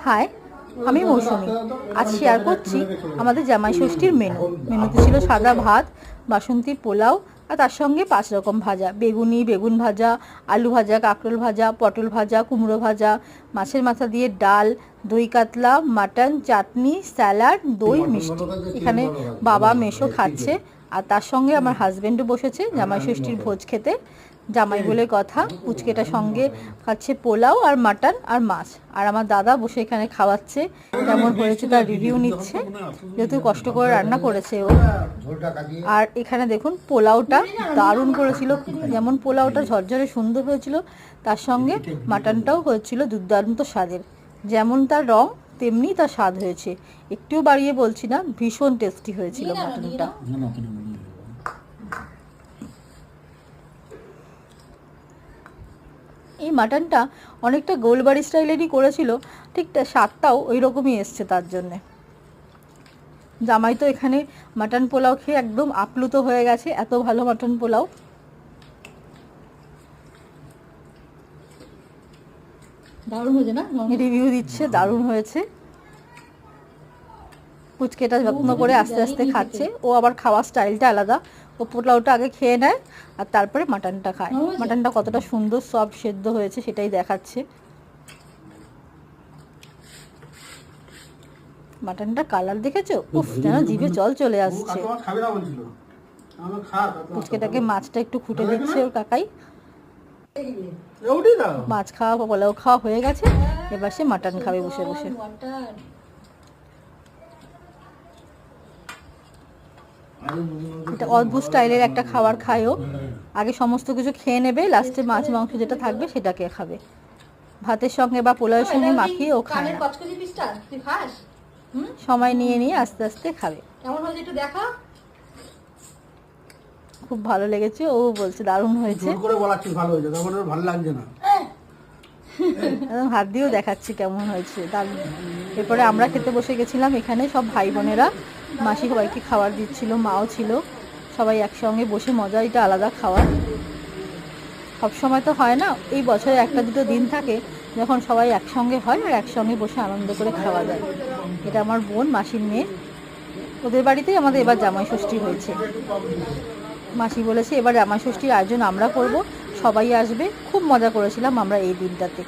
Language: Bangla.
হাই, আমি মৌসুমি। আজ শেয়ার করছি আমাদের জামাই ষষ্ঠীর মেনুতে ছিল সাদা ভাত, বাসন্তী পোলাও আর তার সঙ্গে 5 রকম ভাজা: বেগুনি, বেগুন ভাজা, আলু ভাজা, কাঁকরোল ভাজা, পটল ভাজা, কুমড়ো ভাজা, মাছের মাথা দিয়ে ডাল, দই কাতলা, মাটন, চাটনি, স্যালাড, দই, মিষ্টি। এখানে বাবা মেসো খাচ্ছে আর তার সঙ্গে আমার হাজব্যান্ডও বসেছে জামাই ষষ্ঠীর ভোজ খেতে। জামাই বলে কথা, পুচকেটার সঙ্গে খাচ্ছে পোলাও আর মাটন আর মাছ, আর আমার দাদা বসে এখানে খাওয়াচ্ছে। কেমন হয়েছে তার রিভিউ নিচ্ছে, যেহেতু কষ্ট করে রান্না করেছে ও। আর এখানে দেখুন পোলাওটা দারুণ করেছিল, যেমন পোলাওটা ঝরঝরে সুন্দর হয়েছিল, তার সঙ্গে মাটনটাও হয়েছিল দুর্দান্ত স্বাদের। যেমন তার রং তেমনি তার স্বাদ হয়েছে, একটুও বাড়িয়ে বলছি না, ভীষণ টেস্টি হয়েছিল মাটনটা। এই মাটনটা অনেকটা গোলবাড়ি স্টাইলেরই করেছিল, ঠিক স্বাদটাও ওই রকমই এসছে তার জন্যে। জামাই তো এখানে মাটন পোলাও খেয়ে একদম আপ্লুত হয়ে গেছে, এত ভালো মাটন পোলাও। দারুণ হয়েছে না, রিভিউ দিচ্ছে, দারুণ হয়েছে। পুচকেটা যত্ন করে আস্তে আস্তে খাচ্ছে, ও আবার খাওয়ার স্টাইলটা আলাদা। ও পোলাওটা আগে খেয়ে নেয় আর তারপরে মাটনটা খায়। মাটনটা কতটা সুন্দর সফট সেদ্ধ হয়েছে সেটাই দেখাচ্ছে। মাটনটা কালার দেখেছো, উফ, যেন জিভে জল চলে আসছে। পুচকেটাকে মাছটা একটু খুঁটে দিচ্ছে ওর কাকাই। মাছ খাওয়া পোলাও খাওয়া হয়ে গেছে, এবার সে মাটন খাবে বসে বসে। এটা অদ্ভুত স্টাইলের একটা খাবার খায়ও, আগে সমস্ত কিছু খেয়ে নেবে, লাস্টে মাছ মাংস যেটা থাকবে সেটাকে খাবে। ভাতের সঙ্গে বা পোলাওয়ের সঙ্গে মাখিয়ে ও খায় না, সময় নিয়ে নিয়ে আস্তে আস্তে খাবে। খুব ভালো লেগেছে, ও বলছে দারুণ হয়েছে। একদম হাত দিয়েও দেখাচ্ছি কেমন হয়েছে, দারুণ। এরপরে আমরা খেতে বসে গেছিলাম, এখানে সব ভাই বোনেরা, মাসি সবাইকে খাবার দিচ্ছিল, মাও ছিল, সবাই একসঙ্গে বসে মজা, এটা আলাদা খাওয়ার। সবসময় তো হয় না, এই বছরে একটা দুটো দিন থাকে যখন সবাই একসঙ্গে হয় আর একসঙ্গে বসে আনন্দ করে খাওয়া যায়। এটা আমার বোন, মাসির মেয়ে, ওদের বাড়িতেই আমাদের এবার জামাই ষষ্ঠী হয়েছে। মাসি বলেছে এবার জামাই ষষ্ঠীর আয়োজন আমরা করব, সবাই আসবে। খুব মজা করেছিলাম আমরা এই দিনটাতে।